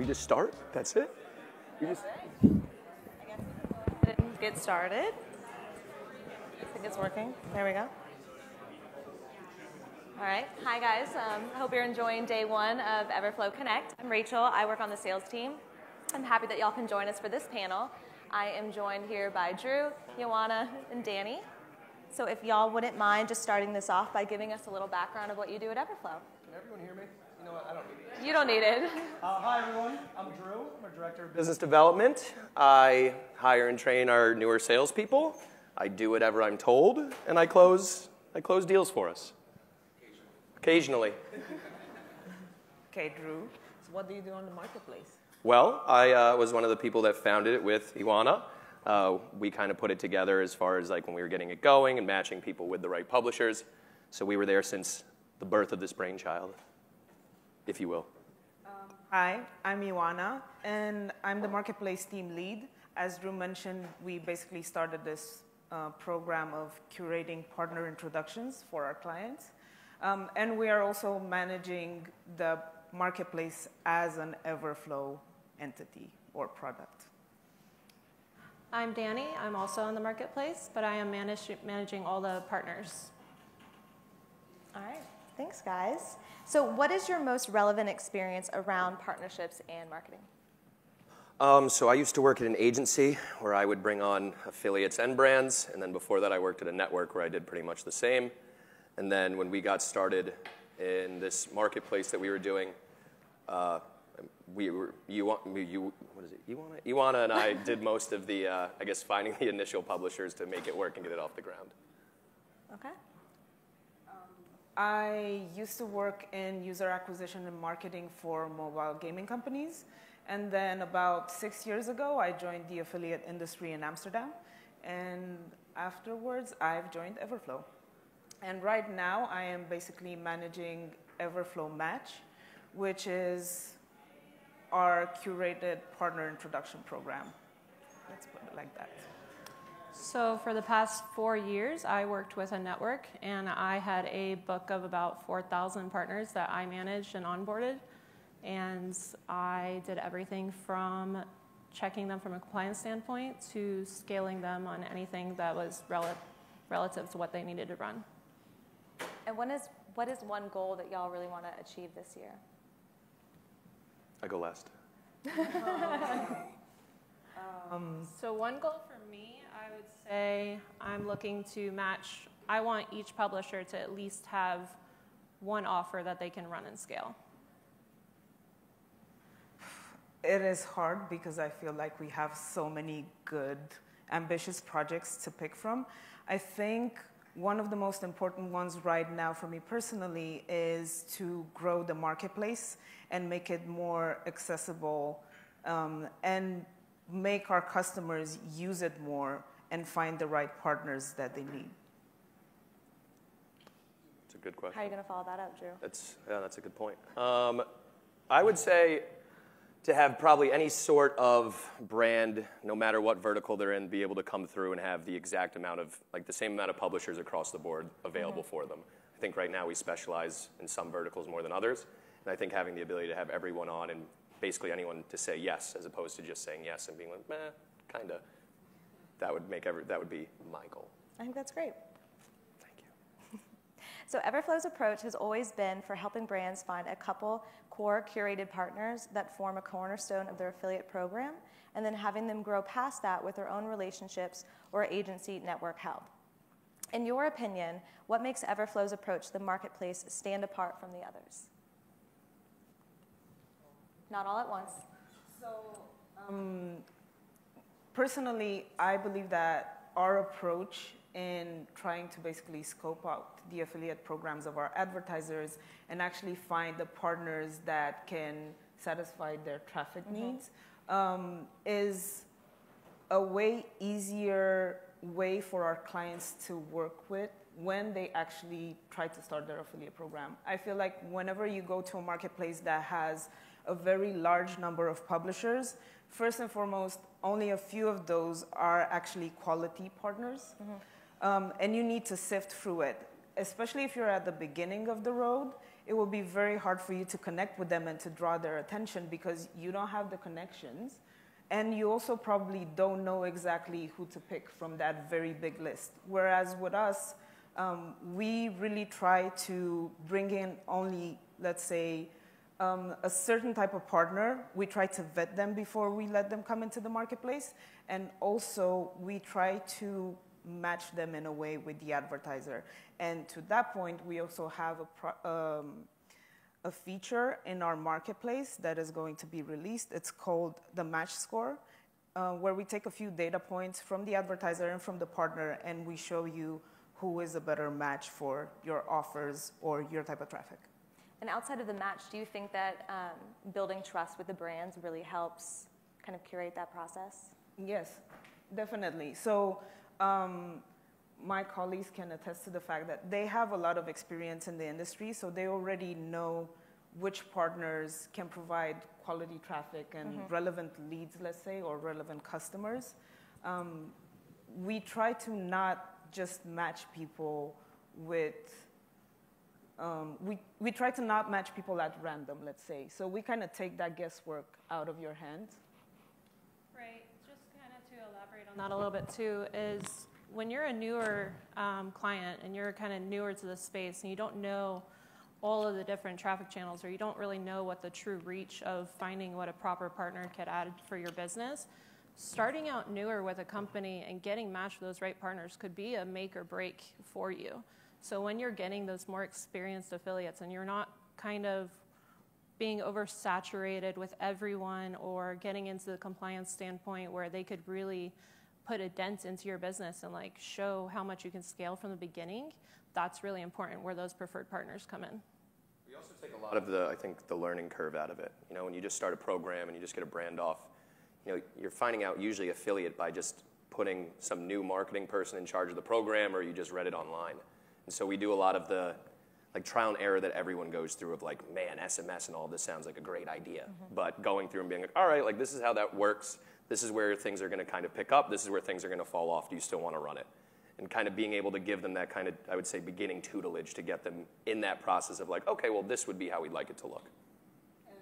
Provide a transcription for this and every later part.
just start? That's it? You just... I guess we can go ahead and get started. I think it's working. There we go. All right. Hi, guys. I hope you're enjoying day one of Everflow Connect. I'm Rachel. I work on the sales team. I'm happy that y'all can join us for this panel. I am joined here by Drew, Ioana, and Danny. So if y'all wouldn't mind just starting this off by giving us a little background of what you do at Everflow. Can everyone hear me? You know what? I don't need it. You don't need it. Hi, everyone. I'm Drew. I'm a director of business development. I hire and train our newer salespeople. I do whatever I'm told, and I close deals for us. Occasionally. Okay, Drew. So what do you do on the marketplace? Well, I was one of the people that founded it with Ioana. We kind of put it together as far as like when we were getting it going and matching people with the right publishers. So we were there since the birth of this brainchild, if you will. Hi, I'm Ioana, and I'm the marketplace team lead. As Drew mentioned, we basically started this program of curating partner introductions for our clients. And we are also managing the marketplace as an Everflow entity or product. I'm Danny. I'm also on the marketplace, but I am managing all the partners. All right. Thanks, guys. So what is your most relevant experience around partnerships and marketing? So I used to work at an agency where I would bring on affiliates and brands. And then before that, I worked at a network where I did pretty much the same. And then when we got started in this marketplace that we were doing, Ioana and I did most of the, I guess, finding the initial publishers to make it work and get it off the ground. Okay. I used to work in user acquisition and marketing for mobile gaming companies. And then about 6 years ago, I joined the affiliate industry in Amsterdam. And afterwards, I've joined Everflow. And right now, I am basically managing Everflow Match, which is our curated partner introduction program. Let's put it like that. So for the past 4 years, I worked with a network, and I had a book of about 4,000 partners that I managed and onboarded. And I did everything from checking them from a compliance standpoint to scaling them on anything that was relative to what they needed to run. And what is one goal that y'all really want to achieve this year? I go last. So one goal for me, I would say I'm looking to match, I want each publisher to at least have one offer that they can run and scale. It is hard because I feel like we have so many good, ambitious projects to pick from. I think one of the most important ones right now for me personally is to grow the marketplace and make it more accessible and make our customers use it more and find the right partners that they need. That's a good question. How are you going to follow that up, Drew? That's a good point. I would say to have probably any sort of brand, no matter what vertical they're in, be able to come through and have the exact amount of, like the same amount of publishers across the board available for them. I think right now we specialize in some verticals more than others, and I think having the ability to have everyone on and basically anyone to say yes as opposed to just saying yes and being like, meh, kinda, that would be my goal. I think that's great. Thank you. So Everflow's approach has always been for helping brands find a couple core curated partners that form a cornerstone of their affiliate program, and then having them grow past that with their own relationships or agency network help. In your opinion, what makes Everflow's approach to the marketplace stand apart from the others? Not all at once. So, personally, I believe that our approach in trying to basically scope out the affiliate programs of our advertisers and actually find the partners that can satisfy their traffic needs is a way easier way for our clients to work with when they actually try to start their affiliate program. I feel like whenever you go to a marketplace that has a very large number of publishers, first and foremost, only a few of those are actually quality partners. And you need to sift through it. especially if you're at the beginning of the road, it will be very hard for you to connect with them and to draw their attention because you don't have the connections. And you also probably don't know exactly who to pick from that very big list. Whereas with us, we really try to bring in only, let's say, a certain type of partner. We try to vet them before we let them come into the marketplace. And also, we try to match them in a way with the advertiser. And to that point, we also have a feature in our marketplace that is going to be released. It's called the Match Score, where we take a few data points from the advertiser and from the partner, and we show you who is a better match for your offers or your type of traffic. And outside of the match, do you think that building trust with the brands really helps kind of curate that process? Yes, definitely. So my colleagues can attest to the fact that they have a lot of experience in the industry, so they already know which partners can provide quality traffic and relevant leads, let's say, or relevant customers. We try to not just match people with, we try to not match people at random, let's say. So we kind of take that guesswork out of your hands. Right. Just kind of to elaborate on that a little bit too is when you're a newer client and you're kind of newer to the space and you don't know all of the different traffic channels or you don't really know what the true reach of finding what a proper partner could add for your business, starting out newer with a company and getting matched with those right partners could be a make or break for you. So when you're getting those more experienced affiliates and you're not kind of being oversaturated with everyone or getting into the compliance standpoint where they could really put a dent into your business and like show how much you can scale from the beginning, that's really important where those preferred partners come in. We also take a lot of the, I think, the learning curve out of it. You know, when you just start a program and you just get a brand off, you know, you're finding out usually affiliate by just putting some new marketing person in charge of the program or you just read it online. And so we do a lot of the like trial and error that everyone goes through of like, man, SMS and all this sounds like a great idea. But going through and being like, all right, like this is how that works. This is where things are going to kind of pick up. This is where things are going to fall off. Do you still want to run it? And kind of being able to give them that kind of, I would say, beginning tutelage to get them in that process of like, okay, well, this would be how we'd like it to look. And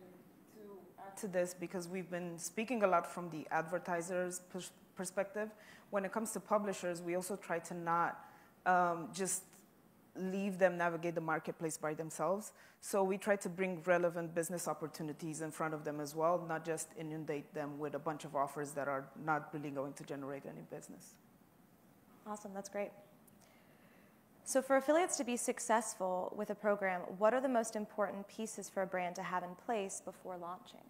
to add to this, because we've been speaking a lot from the advertisers' perspective, when it comes to publishers, we also try to not just leave them navigate the marketplace by themselves. So we try to bring relevant business opportunities in front of them as well, not just inundate them with a bunch of offers that are not really going to generate any business. Awesome, that's great. So for affiliates to be successful with a program, what are the most important pieces for a brand to have in place before launching?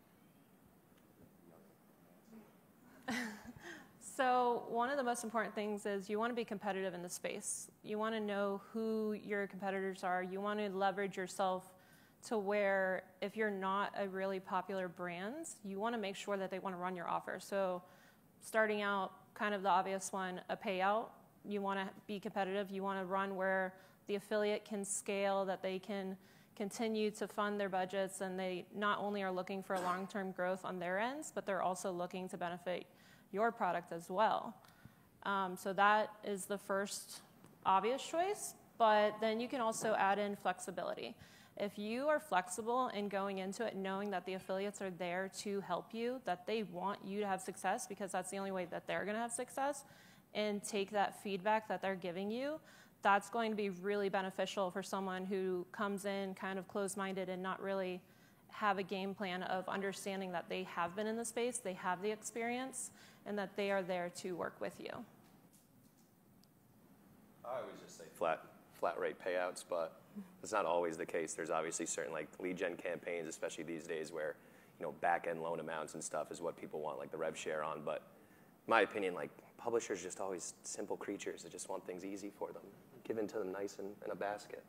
So one of the most important things is you want to be competitive in the space. You want to know who your competitors are. You want to leverage yourself to where if you're not a really popular brand, you want to make sure that they want to run your offer. So starting out, kind of the obvious one, a payout. You want to be competitive. You want to run where the affiliate can scale, that they can continue to fund their budgets, and they not only are looking for long-term growth on their ends, but they're also looking to benefit your product as well. So that is the first obvious choice, but then you can also add in flexibility. If you are flexible in going into it knowing that the affiliates are there to help you, that they want you to have success because that's the only way that they're going to have success, and take that feedback that they're giving you, that's going to be really beneficial for someone who comes in kind of closed-minded and not really have a game plan of understanding that they have been in the space, they have the experience, and that they are there to work with you. I always just say flat rate payouts, but it's not always the case. There's obviously certain like lead gen campaigns, especially these days where, you know, back end loan amounts and stuff is what people want, like the rev share on. But in my opinion, like publishers are just always simple creatures that just want things easy for them, given to them nice in a basket.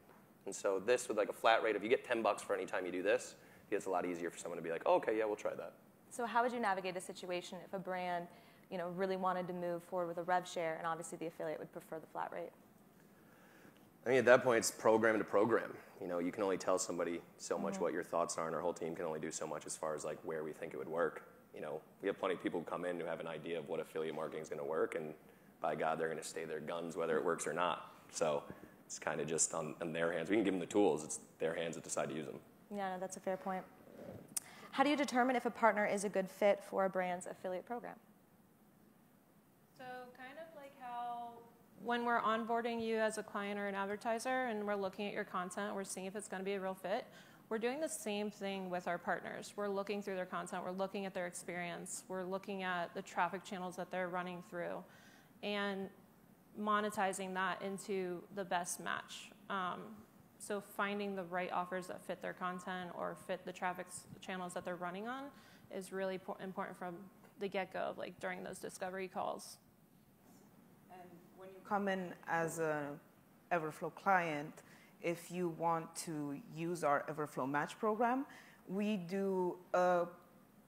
And so this with like a flat rate, if you get $10 for any time you do this, it's a lot easier for someone to be like, oh, okay, yeah, we'll try that. So how would you navigate a situation if a brand, you know, really wanted to move forward with a rev share and obviously the affiliate would prefer the flat rate? I mean, at that point, it's program to program. You know, you can only tell somebody so much what your thoughts are, and our whole team can only do so much as far as like where we think it would work. You know, we have plenty of people who come in who have an idea of what affiliate marketing is going to work, and by God, they're going to stay their guns whether it works or not. So it's kind of just on their hands. We can give them the tools. It's their hands that decide to use them. Yeah, no, that's a fair point. How do you determine if a partner is a good fit for a brand's affiliate program? So kind of like how when we're onboarding you as a client or an advertiser and we're looking at your content, we're seeing if it's going to be a real fit. We're doing the same thing with our partners. We're looking through their content. We're looking at their experience. We're looking at the traffic channels that they're running through and monetizing that into the best match. So finding the right offers that fit their content or fit the traffic channels that they're running on is really important from the get-go, like during those discovery calls. And when you come in as an Everflow client, if you want to use our Everflow Match program, we do a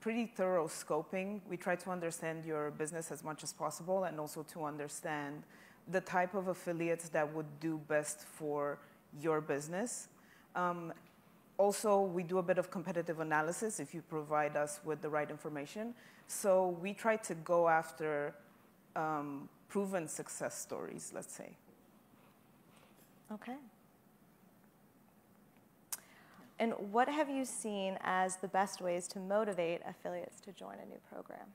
pretty thorough scoping. We try to understand your business as much as possible and also to understand the type of affiliates that would do best for your business. Also, we do a bit of competitive analysis if you provide us with the right information. So we try to go after proven success stories, let's say. Okay. And what have you seen as the best ways to motivate affiliates to join a new program?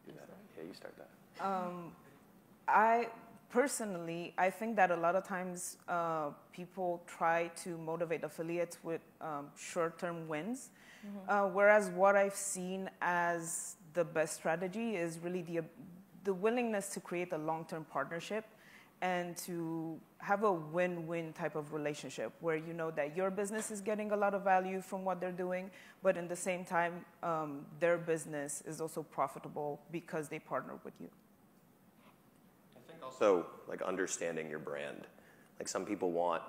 Yeah, you start that. I personally, I think that a lot of times people try to motivate affiliates with short-term wins, whereas what I've seen as the best strategy is really the willingness to create a long-term partnership and to have a win-win type of relationship where you know that your business is getting a lot of value from what they're doing, but in the same time, their business is also profitable because they partner with you. I think also like understanding your brand. Like some people want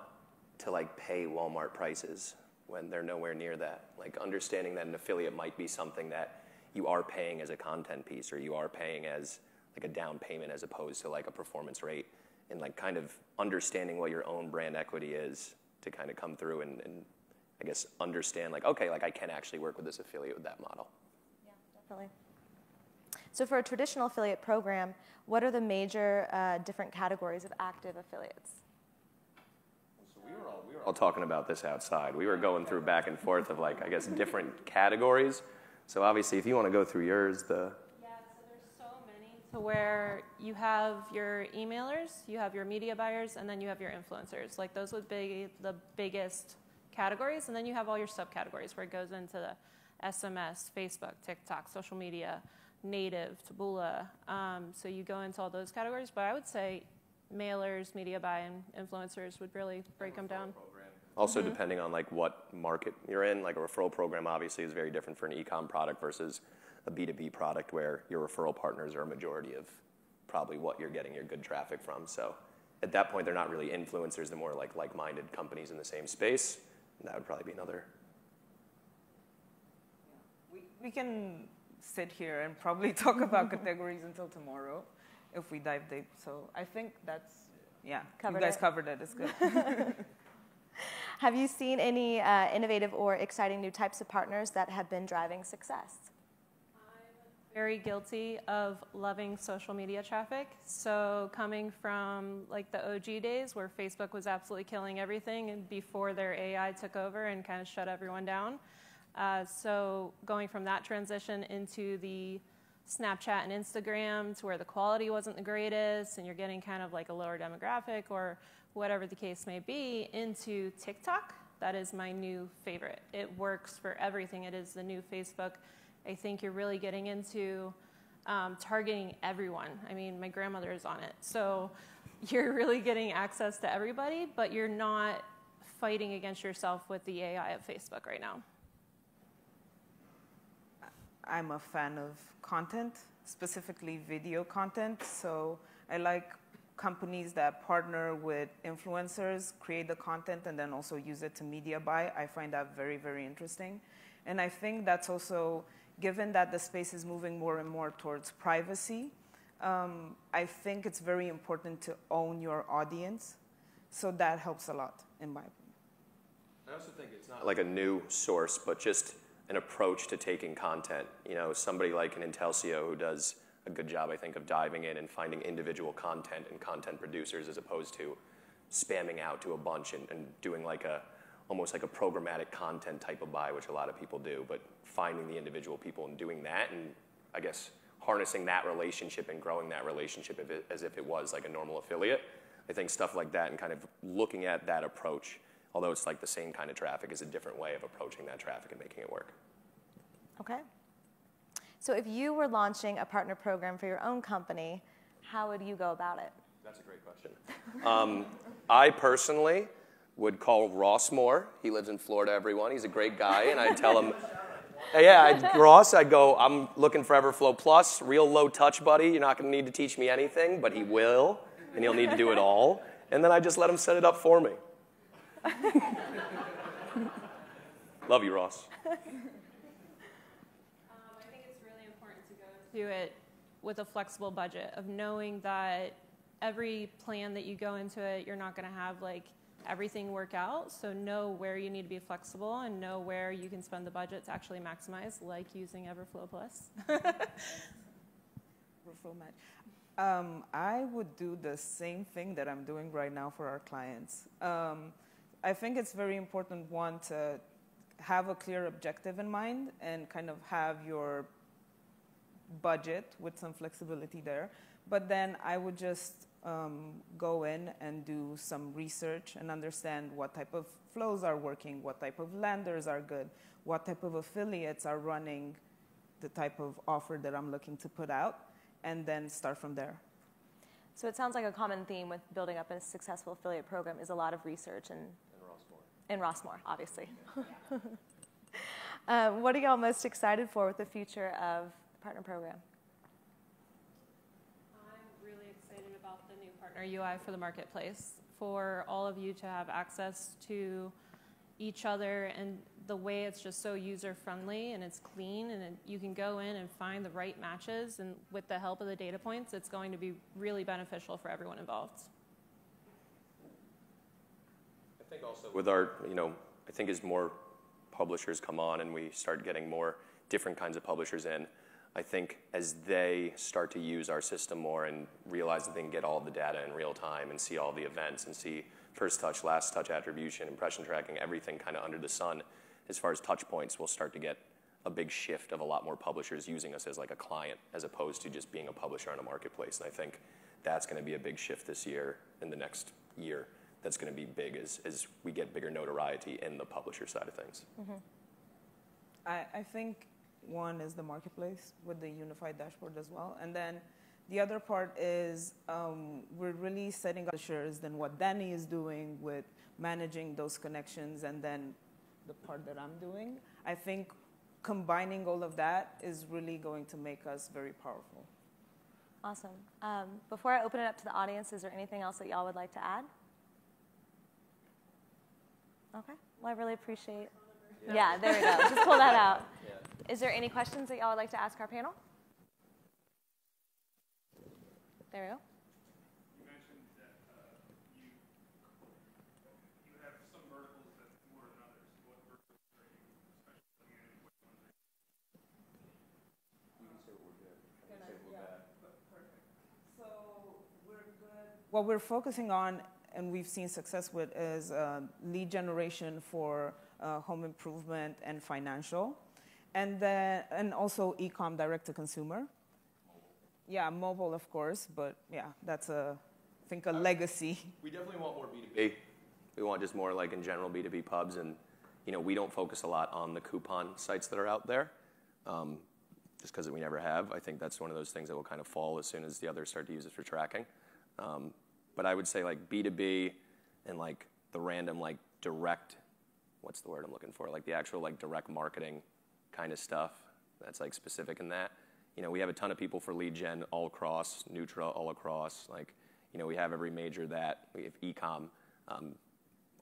to like pay Walmart prices when they're nowhere near that. Like understanding that an affiliate might be something that you are paying as a content piece or you are paying as like a down payment as opposed to like a performance rate. And like kind of understanding what your own brand equity is to kind of come through and I guess understand like, okay, like I can actually work with this affiliate with that model. Yeah, definitely. So for a traditional affiliate program, what are the major different categories of active affiliates? So we were all talking about this outside. We were going through back and forth of like, I guess, different categories. So obviously if you want to go through yours, to where you have your emailers, you have your media buyers, and then you have your influencers. Like those would be the biggest categories, and then you have all your subcategories where it goes into the SMS, Facebook, TikTok, social media, native, Taboola. So you go into all those categories, but I would say mailers, media buy, and influencers would really break them down. Also depending on like what market you're in, like a referral program obviously is very different for an e-com product versus a B2B product where your referral partners are a majority of probably what you're getting your good traffic from. So at that point, they're not really influencers. They're more like like-minded companies in the same space. And that would probably be another. We can sit here and probably talk about categories until tomorrow if we dive deep. So I think that's, you guys covered it. It's good. Have you seen any innovative or exciting new types of partners that have been driving success? Very guilty of loving social media traffic. So coming from like the OG days where Facebook was absolutely killing everything and before their AI took over and kind of shut everyone down. So going from that transition into the Snapchat and Instagram to where the quality wasn't the greatest and you're getting kind of like a lower demographic or whatever the case may be into TikTok. That is my new favorite. It works for everything. It is the new Facebook. I think you're really getting into targeting everyone. I mean, my grandmother is on it. So you're really getting access to everybody, but you're not fighting against yourself with the AI of Facebook right now. I'm a fan of content, specifically video content. So I like companies that partner with influencers, create the content, and then also use it to media buy. I find that very, very interesting. And I think that's also, given that the space is moving more and more towards privacy, I think it's very important to own your audience. So that helps a lot, in my opinion. I also think it's not like a new source, but just an approach to taking content. You know, somebody like an Intelcio who does a good job, I think, of diving in and finding individual content and content producers as opposed to spamming out to a bunch and doing like almost like a programmatic content type of buy, which a lot of people do, but finding the individual people and doing that, and I guess harnessing that relationship and growing that relationship as if it was like a normal affiliate. I think stuff like that and kind of looking at that approach, although it's like the same kind of traffic, is a different way of approaching that traffic and making it work. Okay. So if you were launching a partner program for your own company, how would you go about it? That's a great question. I personally would call Ross Moore. He lives in Florida, everyone. He's a great guy. And I'd tell him, hey, Ross, I'd go, I'm looking for Everflow Plus, real low touch, buddy. You're not going to need to teach me anything, but he will. And he'll need to do it all. And then I just let him set it up for me. Love you, Ross. Do it with a flexible budget of knowing that every plan that you go into it, you're not going to have like everything work out. So know where you need to be flexible and know where you can spend the budget to actually maximize, like using Everflow Plus. Everflow Match. I would do the same thing that I'm doing right now for our clients. I think it's very important, one, to have a clear objective in mind and kind of have your budget with some flexibility there. But then I would just go in and do some research and understand what type of flows are working, what type of lenders are good, what type of affiliates are running the type of offer that I'm looking to put out, and then start from there. So it sounds like a common theme with building up a successful affiliate program is a lot of research and Ross Moore, obviously. What are y'all most excited for with the future of the partner program? I'm really excited about the new partner UI for the marketplace, for all of you to have access to each other, and the way it's just so user-friendly and it's clean, and you can go in and find the right matches, and with the help of the data points, it's going to be really beneficial for everyone involved. I think also with our, I think as more publishers come on and we start getting more different kinds of publishers in, I think as they start to use our system more and realize that they can get all the data in real time and see all the events and see first touch, last touch attribution, impression tracking, everything kind of under the sun, as far as touch points, we'll start to get a big shift of a lot more publishers using us as like a client as opposed to just being a publisher on a marketplace. And I think that's going to be a big shift this year, in the next year. That's going to be big as we get bigger notoriety in the publisher side of things. Mm-hmm. I think one is the marketplace with the unified dashboard as well. And then the other part is we're really setting up publishers than what Danny is doing with managing those connections, and then the part that I'm doing. I think combining all of that is really going to make us very powerful. Awesome. Before I open it up to the audience, is there anything else that y'all would like to add? Okay. Well, I really appreciate. Yeah, there we go. Just pull that out. Yeah. Is there any questions that y'all would like to ask our panel? There we go. You mentioned that you have some verticals that more than others. What verticals are you especially looking at? Which ones are you? You can say what we're good. I can say what we're bad. Perfect. So we're good. What we're focusing on and we've seen success with is lead generation for home improvement and financial, and also e-com, direct to consumer. Yeah, mobile, of course, but yeah, that's I think a legacy. We definitely want more B2B. We want just more like in general B2B pubs, and we don't focus a lot on the coupon sites that are out there, just because we never have. I think that's one of those things that will kind of fall as soon as the others start to use it for tracking. But I would say like B2B and like the random like direct, what's the word I'm looking for? Like the actual like direct marketing kind of stuff that's like specific in that. We have a ton of people for lead gen all across, Nutra all across. Like, we have every major that. We have e-com,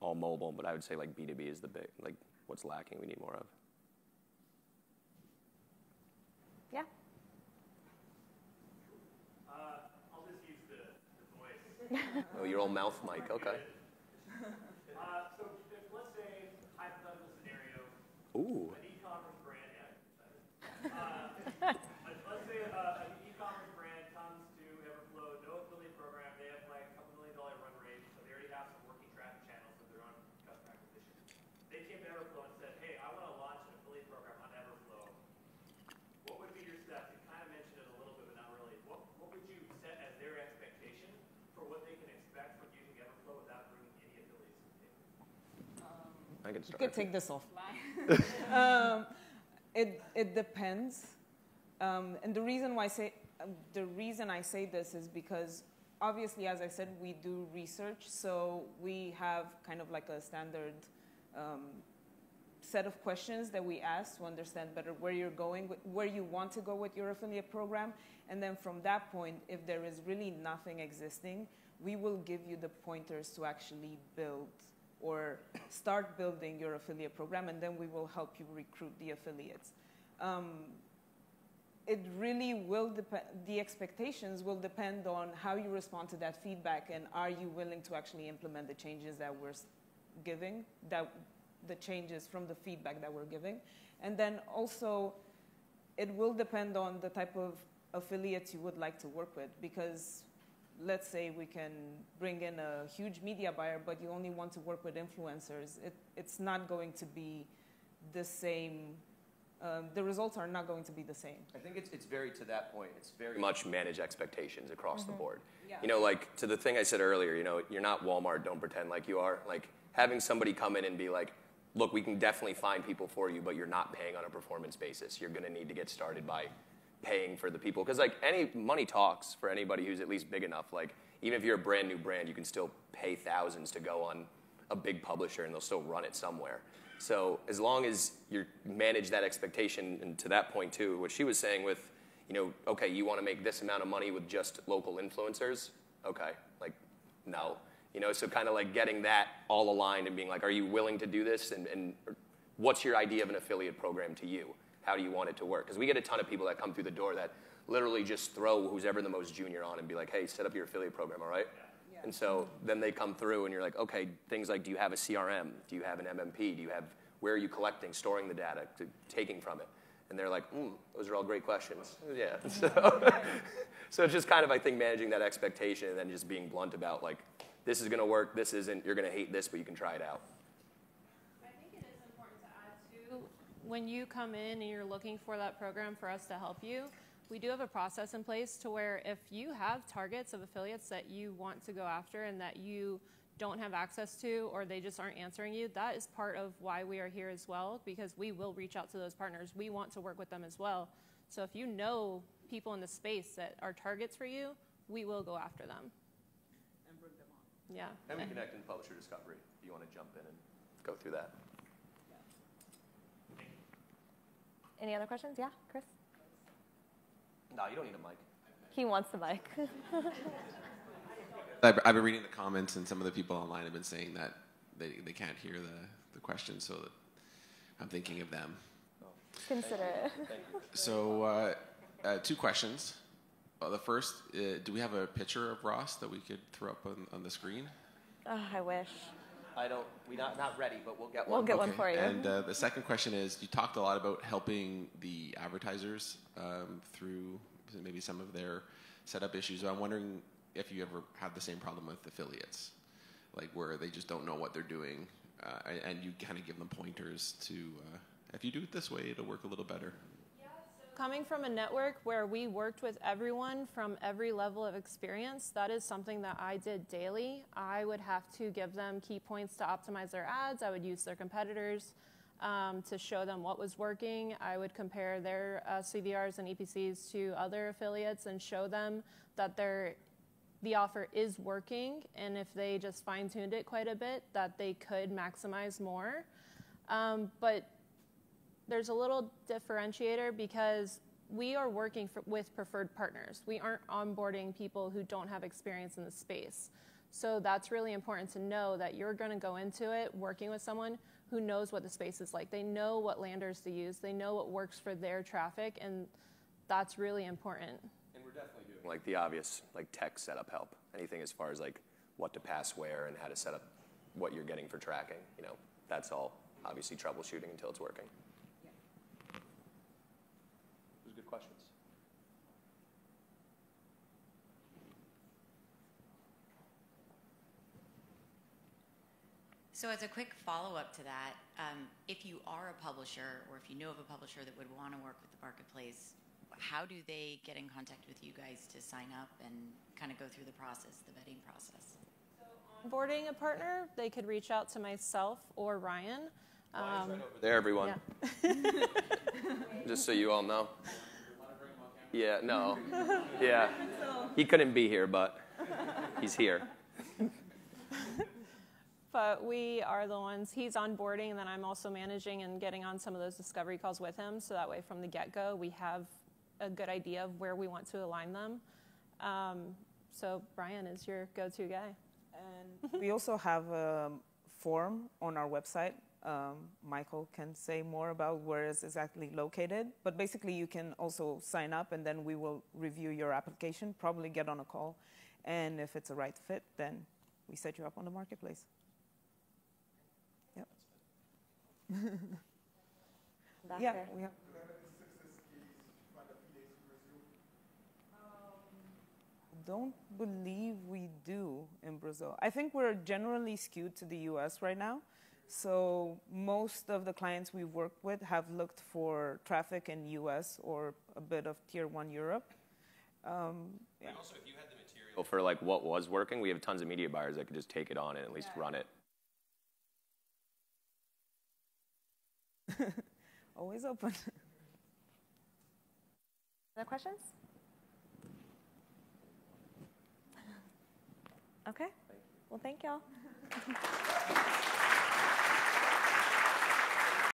all mobile, but I would say like B2B is the big, like what's lacking we need more of. Yeah. I'll just use the voice. Oh, your old mouth mic, okay. So if, let's say, hypothetical scenario, Ooh. an e-commerce brand, yeah, let's say an e-commerce I can You start. could take this off. It depends, and the reason I say this is because obviously, as I said, we do research, so we have kind of like a standard set of questions that we ask to understand better where you're going, where you want to go with your affiliate program, and then from that point, if there is really nothing existing, we will give you the pointers to actually build or start building your affiliate program, and then we will help you recruit the affiliates. It really will depend, the expectations will depend on how you respond to that feedback, and are you willing to actually implement the changes that we're giving, the changes from the feedback that we're giving. And then also, it will depend on the type of affiliates you would like to work with, because let's say we can bring in a huge media buyer, but you only want to work with influencers. It's not going to be the same. The results are not going to be the same. I think it's very, to that point, it's very much manage expectations across the board. Yeah. You know, like to the thing I said earlier, you know, you're not Walmart, don't pretend like you are. Like having somebody come in and be like, look, we can definitely find people for you, but you're not paying on a performance basis. You're going to need to get started by paying for the people. Because like any money talks for anybody who's at least big enough. Like even if you're a brand new brand, you can still pay thousands to go on a big publisher and they'll still run it somewhere. So as long as you manage that expectation, and to that point too, what she was saying with, you know, okay, you want to make this amount of money with just local influencers? Okay, like, no. You know, so kind of like getting that all aligned and being like, are you willing to do this? And what's your idea of an affiliate program to you? How do you want it to work? Because we get a ton of people that come through the door that literally just throw who's ever the most junior on and be like, hey, set up your affiliate program, all right? Yeah. And so then they come through and you're like, okay, things like, do you have a CRM? Do you have an MMP? Do you have, where are you collecting, storing the data, taking from it? And they're like, those are all great questions. Yeah. So it's just kind of, I think, managing that expectation and then just being blunt about like, this is going to work, this isn't, you're going to hate this, but you can try it out. I think it is important to add, too, when you come in and you're looking for that program for us to help you, we do have a process in place to where if you have targets of affiliates that you want to go after and that you don't have access to or they just aren't answering you, that is part of why we are here as well, because we will reach out to those partners. We want to work with them as well. So if you know people in the space that are targets for you, we will go after them. Yeah. And we connect in publisher discovery if you want to jump in and go through that. Any other questions? Yeah, Chris? No, you don't need a mic. He wants the mic. I've been reading the comments, and some of the people online have been saying that they can't hear the questions, so that I'm thinking of them. Consider it. Thank you. So, two questions. The first, do we have a picture of Ross that we could throw up on the screen? Oh, I wish. We're not ready, but we'll get one. We'll get one for you. And the second question is, you talked a lot about helping the advertisers through maybe some of their setup issues. I'm wondering if you ever have the same problem with affiliates, like where they just don't know what they're doing, and you kind of give them pointers to, if you do it this way, it'll work a little better. Coming from a network where we worked with everyone from every level of experience, that is something that I did daily. I would have to give them key points to optimize their ads. I would use their competitors to show them what was working. I would compare their CVRs and EPCs to other affiliates and show them that the offer is working, and if they just fine-tuned it quite a bit, that they could maximize more. But there's a little differentiator because we are working with preferred partners. We aren't onboarding people who don't have experience in the space. So that's really important to know that you're going to go into it working with someone who knows what the space is like. They know what landers to use. They know what works for their traffic, and that's really important. And we're definitely doing like the obvious like tech setup help. Anything as far as like what to pass where and how to set up what you're getting for tracking. You know, that's all obviously troubleshooting until it's working. Good questions. So as a quick follow-up to that, if you are a publisher or if you know of a publisher that would want to work with the marketplace, how do they get in contact with you guys to sign up and kind of go through the process, the vetting process? Onboarding a partner, they could reach out to myself or Ryan. Ryan's right over there, everyone. Yeah. Just so you all know. Yeah, no. Yeah. He couldn't be here, but he's here. But we are the ones, he's onboarding, and then I'm also managing and getting on some of those discovery calls with him. So that way, from the get-go, we have a good idea of where we want to align them. So Brian is your go-to guy. And we also have a form on our website. Michael can say more about where it's exactly located. But basically, you can also sign up, and then we will review your application, probably get on a call. And if it's a right fit, then we set you up on the marketplace. Yep. Yeah, we have. Don't believe we do in Brazil. I think we're generally skewed to the US right now. So most of the clients we've worked with have looked for traffic in US or a bit of tier 1 Europe. Yeah. And also, if you had the material for like what was working, we have tons of media buyers that could just take it on and at least run it. Always open. Other questions? Okay. Well, thank y'all.